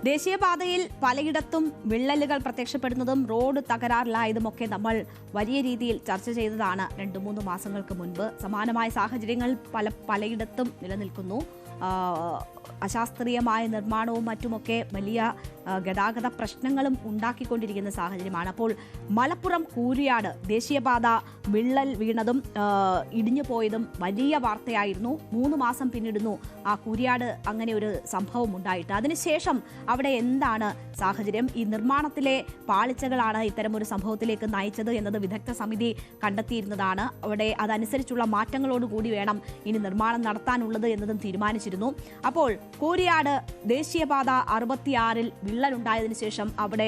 ദേശീയപാതയിൽ പലയിടത്തും വിള്ളലുകൾ പ്രത്യക്ഷപ്പെടുന്നതും റോഡ് തകരാറിലായതുമൊക്കെ നമ്മൾ വലിയ രീതിയിൽ ചർച്ച ചെയ്തതാണ് 2-3 മാസങ്ങൾക്ക് മുൻപ്. സമാനമായ സാഹചര്യങ്ങൾ പലയിടത്തും നിലനിൽക്കുന്നു. അശാസ്ത്രീയമായ നിർമ്മാണവും മറ്റുമൊക്കെ വലിയ ഗതാഗത പ്രശ്നങ്ങളും ഉണ്ടാക്കിക്കൊണ്ടിരിക്കുന്ന സാഹചര്യമാണ്. അപ്പോൾ മലപ്പുറം കൂരിയാട് ദേശീയപാത വിള്ളൽ വീണതും ഇടിഞ്ഞു പോയതും വലിയ വാർത്തയായിരുന്നു. 3 മാസം പിന്നിടുന്നു ആ കൂരിയാട് അങ്ങനെ ഒരു സംഭവം ഉണ്ടായിട്ട്. അതിനുശേഷം അവിടെ എന്താണ് സാഹചര്യം? ഈ നിർമ്മാണത്തിലെ പാളിച്ചകളാണ് ഇത്തരമൊരു സംഭവത്തിലേക്ക് നയിച്ചത് എന്നത് വിദഗ്ധ സമിതി കണ്ടെത്തിയിരുന്നതാണ്. അവിടെ അതനുസരിച്ചുള്ള മാറ്റങ്ങളോടുകൂടി വേണം ഇനി നിർമ്മാണം നടത്താനുള്ളത് എന്നതും തീരുമാനിച്ചിരുന്നു. അപ്പോൾ കൂരിയാട് ദേശീയപാത 66-ൽ വിള്ളലുണ്ടായതിനു ശേഷം അവിടെ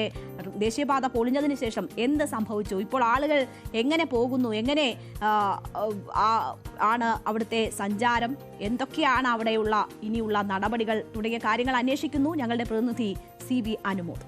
ദേശീയപാത പൊളിഞ്ഞതിന് ശേഷം എന്ത് സംഭവിച്ചു? ഇപ്പോൾ ആളുകൾ എങ്ങനെ പോകുന്നു? എങ്ങനെ ആണ് അവിടുത്തെ സഞ്ചാരം? എന്തൊക്കെയാണ് അവിടെയുള്ള ഇനിയുള്ള നടപടികൾ തുടങ്ങിയ കാര്യങ്ങൾ അന്വേഷിക്കുന്നു ഞങ്ങളുടെ പ്രതിനിധി CB അനുമോദ്.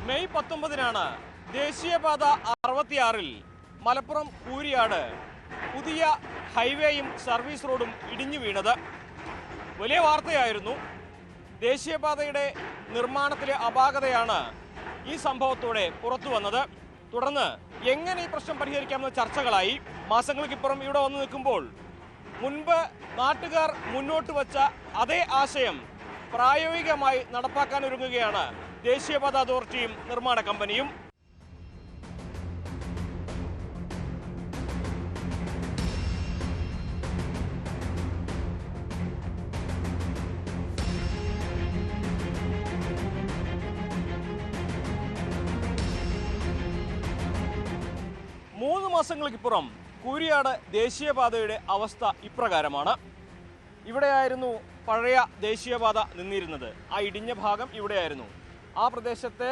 മെയ് 19-നാണ് ദേശീയപാത 66-ൽ മലപ്പുറം കൂരിയാട് പുതിയ ഹൈവേയും സർവീസ് റോഡും ഇടിഞ്ഞു വീണത്. വലിയ വാർത്തയായിരുന്നു. ദേശീയപാതയുടെ നിർമ്മാണത്തിലെ അപാകതയാണ് ഈ സംഭവത്തോടെ പുറത്തു വന്നത്. തുടർന്ന് എങ്ങനെ ഈ പ്രശ്നം പരിഹരിക്കാമെന്ന ചർച്ചകളായി. മാസങ്ങൾക്കിപ്പുറം ഇവിടെ വന്നു നിൽക്കുമ്പോൾ മുൻപ് നാട്ടുകാർ മുന്നോട്ട് വച്ച അതേ ആശയം പ്രായോഗികമായി നടപ്പാക്കാൻ ഒരുങ്ങുകയാണ് ദേശീയപാത അതോറിറ്റിയും നിർമ്മാണ കമ്പനിയും. മൂന്ന് മാസങ്ങൾക്കിപ്പുറം കൂരിയാട് ദേശീയപാതയുടെ അവസ്ഥ ഇപ്രകാരമാണ്. ഇവിടെയായിരുന്നു പഴയ ദേശീയപാത നിന്നിരുന്നത്. ആ ഇടിഞ്ഞ ഭാഗം ഇവിടെയായിരുന്നു. ആ പ്രദേശത്തെ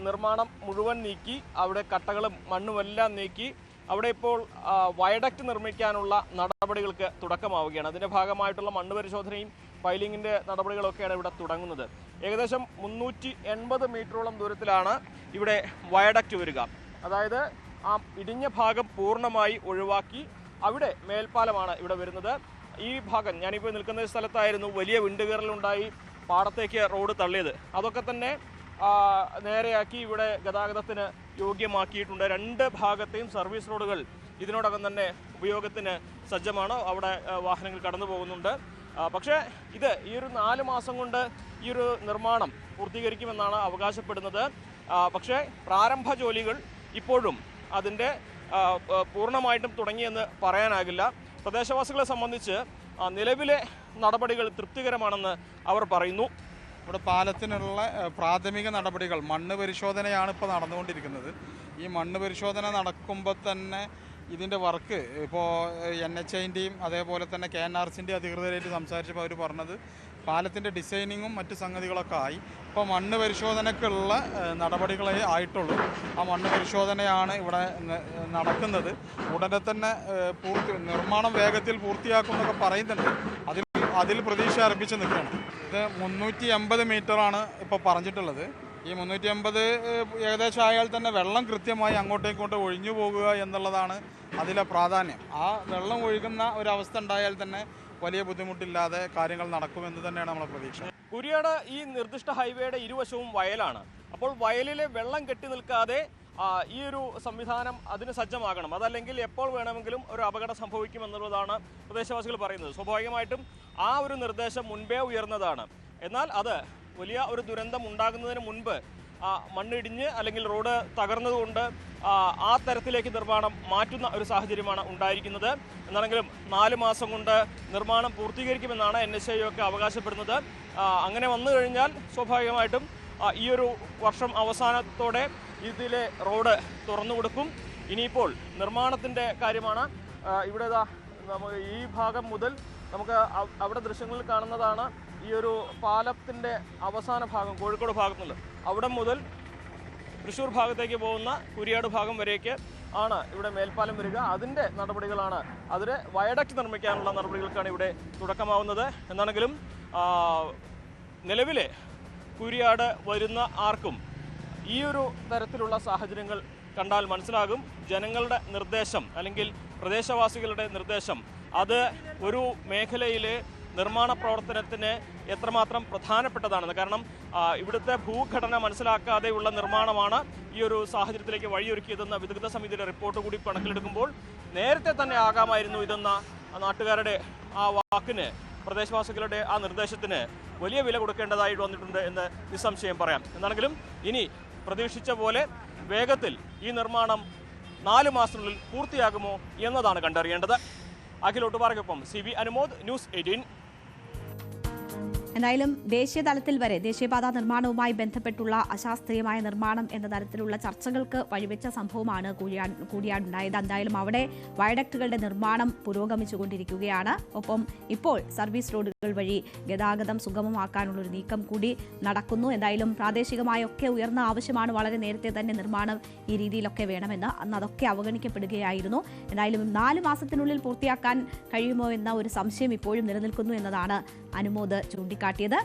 നിർമ്മാണം മുഴുവൻ നീക്കി അവിടെ കട്ടകളും മണ്ണുമെല്ലാം നീക്കി അവിടെ ഇപ്പോൾ വയഡക്റ്റ് നിർമ്മിക്കാനുള്ള നടപടികൾക്ക് തുടക്കമാവുകയാണ്. അതിൻ്റെ ഭാഗമായിട്ടുള്ള മണ്ണ് പരിശോധനയും ഫൈലിങ്ങിൻ്റെ നടപടികളൊക്കെയാണ് ഇവിടെ തുടങ്ങുന്നത്. ഏകദേശം 380 മീറ്ററോളം ദൂരത്തിലാണ് ഇവിടെ വയഡക്റ്റ് വരിക. അതായത് ആ ഇടിഞ്ഞ ഭാഗം പൂർണ്ണമായി ഒഴിവാക്കി അവിടെ മേൽപ്പാലമാണ് ഇവിടെ വരുന്നത്. ഈ ഭാഗം ഞാനിപ്പോൾ നിൽക്കുന്ന സ്ഥലത്തായിരുന്നു വലിയ വിണ്ടുകീറലുണ്ടായി പാടത്തേക്ക് റോഡ് തള്ളിയത്. അതൊക്കെ തന്നെ നേരെയാക്കി ഇവിടെ ഗതാഗതത്തിന് യോഗ്യമാക്കിയിട്ടുണ്ട്. 2 ഭാഗത്തെയും സർവീസ് റോഡുകൾ ഇതിനോടകം തന്നെ ഉപയോഗത്തിന് സജ്ജമാണ്. അവിടെ വാഹനങ്ങൾ കടന്നു പോകുന്നുണ്ട്. പക്ഷേ ഈ ഒരു 4 മാസം കൊണ്ട് ഈ ഒരു നിർമ്മാണം പൂർത്തീകരിക്കുമെന്നാണ് അവകാശപ്പെടുന്നത്. പക്ഷേ പ്രാരംഭ ജോലികൾ ഇപ്പോഴും അതിൻ്റെ പൂർണ്ണമായിട്ടും തുടങ്ങിയെന്ന് പറയാനാകില്ല. പ്രദേശവാസികളെ സംബന്ധിച്ച് നിലവിലെ നടപടികൾ തൃപ്തികരമാണെന്ന് അവർ പറയുന്നു. ഇവിടെ പാലത്തിനുള്ള പ്രാഥമിക നടപടികൾ മണ്ണ് പരിശോധനയാണ് ഇപ്പോൾ നടന്നുകൊണ്ടിരിക്കുന്നത്. ഈ മണ്ണ് പരിശോധന നടക്കുമ്പോൾ തന്നെ ഇതിൻ്റെ വർക്ക് ഇപ്പോൾ NHAൻ്റെയും അതേപോലെ തന്നെ KNRCൻ്റെ അധികൃതരായിട്ട് സംസാരിച്ചപ്പോൾ അവർ പറഞ്ഞത് പാലത്തിൻ്റെ ഡിസൈനിങ്ങും മറ്റ് സംഗതികളൊക്കെ ആയി. ഇപ്പോൾ മണ്ണ് പരിശോധനയ്ക്കുള്ള നടപടികളെ ആയിട്ടുള്ളൂ. ആ മണ്ണ് പരിശോധനയാണ് ഇവിടെ നടക്കുന്നത്. ഉടനെ തന്നെ നിർമ്മാണം വേഗത്തിൽ പൂർത്തിയാക്കുമെന്നൊക്കെ പറയുന്നുണ്ട്. അതിൽ പ്രതീക്ഷ അർപ്പിച്ച് നിൽക്കുകയാണ്. ഇത് 380 മീറ്ററാണ് ഇപ്പോൾ പറഞ്ഞിട്ടുള്ളത്. ഈ 380 ഏകദേശം ആയാൽ തന്നെ വെള്ളം കൃത്യമായി അങ്ങോട്ടേക്കോട്ട് ഒഴിഞ്ഞു പോകുക എന്നുള്ളതാണ് അതിലെ പ്രാധാന്യം. ആ വെള്ളം ഒഴുകുന്ന ഒരവസ്ഥ ഉണ്ടായാൽ തന്നെ വലിയ ബുദ്ധിമുട്ടില്ലാതെ കാര്യങ്ങൾ നടക്കുമെന്ന് തന്നെയാണ് നമ്മളെ പ്രതീക്ഷ. കൂരിയാട് ഈ നിർദ്ദിഷ്ട ഹൈവേയുടെ ഇരുവശവും വയലാണ്. അപ്പോൾ വയലിലെ വെള്ളം കെട്ടി നിൽക്കാതെ ഈ ഒരു സംവിധാനം അതിന് സജ്ജമാകണം. അതല്ലെങ്കിൽ എപ്പോൾ വേണമെങ്കിലും ഒരു അപകടം സംഭവിക്കുമെന്നുള്ളതാണ് പ്രദേശവാസികൾ പറയുന്നത്. സ്വാഭാവികമായിട്ടും ആ ഒരു നിർദ്ദേശം മുൻപേ ഉയർന്നതാണ്. എന്നാൽ അത് വലിയ ഒരു ദുരന്തം ഉണ്ടാകുന്നതിന് മുൻപ് മണ്ണിടിഞ്ഞ് അല്ലെങ്കിൽ റോഡ് തകർന്നതുകൊണ്ട് ആ തരത്തിലേക്ക് നിർമ്മാണം മാറ്റുന്ന ഒരു സാഹചര്യമാണ് ഉണ്ടായിരിക്കുന്നത്. എന്നാണെങ്കിലും 4 മാസം കൊണ്ട് നിർമ്മാണം പൂർത്തീകരിക്കുമെന്നാണ് NHA ഒക്കെ അവകാശപ്പെടുന്നത്. അങ്ങനെ വന്നു കഴിഞ്ഞാൽ സ്വാഭാവികമായിട്ടും ഈ ഒരു വർഷം അവസാനത്തോടെ ഇതിലെ റോഡ് തുറന്നു കൊടുക്കും. ഇനിയിപ്പോൾ നിർമ്മാണത്തിൻ്റെ കാര്യമാണ്. ഇവിടെ ഈ ഭാഗം മുതൽ നമുക്ക് അവിടെ ദൃശ്യങ്ങളിൽ കാണുന്നതാണ് ഈ ഒരു പാലത്തിൻ്റെ അവസാന ഭാഗം, കോഴിക്കോട് ഭാഗത്തുനിന്ന് അവിടെ മുതൽ തൃശ്ശൂർ ഭാഗത്തേക്ക് പോകുന്ന കുരിയാട് ഭാഗം വരേക്ക് ആണ് ഇവിടെ മേൽപ്പാലം വരിക. അതിൻ്റെ നടപടികളാണ്, അതിന് വയഡക്റ്റ് നിർമ്മിക്കാനുള്ള നടപടികൾക്കാണ് ഇവിടെ തുടക്കമാവുന്നത്. എന്നാണെങ്കിലും നിലവിലെ കുരിയാട് വരുന്ന ആർക്കും ഈ ഒരു തരത്തിലുള്ള സാഹചര്യങ്ങൾ കണ്ടാൽ മനസ്സിലാകും ജനങ്ങളുടെ നിർദ്ദേശം അല്ലെങ്കിൽ പ്രദേശവാസികളുടെ നിർദ്ദേശം അത് ഒരു മേഖലയിലെ നിർമ്മാണ പ്രവർത്തനത്തിന് എത്രമാത്രം പ്രധാനപ്പെട്ടതാണെന്ന്. കാരണം ഇവിടുത്തെ ഭൂഘടന മനസ്സിലാക്കാതെയുള്ള നിർമ്മാണമാണ് ഈ ഒരു സാഹചര്യത്തിലേക്ക് വഴിയൊരുക്കിയതെന്ന വിദഗ്ധ സമിതിയുടെ റിപ്പോർട്ട് കൂടി കണക്കിലെടുക്കുമ്പോൾ നേരത്തെ തന്നെ ആകാമായിരുന്നു ഇതെന്ന നാട്ടുകാരുടെ ആ വാക്കിന്, പ്രദേശവാസികളുടെ ആ നിർദ്ദേശത്തിന് വലിയ വില കൊടുക്കേണ്ടതായി വന്നിട്ടുണ്ട് എന്ന് നിസ്സംശയം പറയാം. എന്നാണെങ്കിലും ഇനി പ്രതീക്ഷിച്ച പോലെ വേഗത്തിൽ ഈ നിർമ്മാണം 4 മാസത്തിനുള്ളിൽ പൂർത്തിയാകുമോ എന്നതാണ് കണ്ടറിയേണ്ടത്. അഖിലോട്ടുപാറയ്ക്കൊപ്പം CB അനുമോദ്, ന്യൂസ് 18. എന്തായാലും ദേശീയ തലത്തിൽ വരെ ദേശീയപാത നിർമ്മാണവുമായി ബന്ധപ്പെട്ടുള്ള അശാസ്ത്രീയമായ നിർമ്മാണം എന്ന തരത്തിലുള്ള ചർച്ചകൾക്ക് വഴിവെച്ച സംഭവമാണ് കൂടിയാടുണ്ടായത്. എന്തായാലും അവിടെ വയഡക്റ്റുകളുടെ നിർമ്മാണം പുരോഗമിച്ചുകൊണ്ടിരിക്കുകയാണ്. ഒപ്പം ഇപ്പോൾ സർവീസ് റോഡുകൾ വഴി ഗതാഗതം സുഗമമാക്കാനുള്ളൊരു നീക്കം കൂടി നടക്കുന്നു. എന്തായാലും പ്രാദേശികമായൊക്കെ ഉയർന്ന ആവശ്യമാണ് വളരെ നേരത്തെ തന്നെ നിർമ്മാണം ഈ രീതിയിലൊക്കെ വേണമെന്ന്. അന്ന് അതൊക്കെ അവഗണിക്കപ്പെടുകയായിരുന്നു. എന്തായാലും 4 മാസത്തിനുള്ളിൽ പൂർത്തിയാക്കാൻ കഴിയുമോ എന്ന ഒരു സംശയം ഇപ്പോഴും നിലനിൽക്കുന്നു എന്നതാണ് അനുമോദ് ചൂണ്ടിക്കാട്ടിയത്.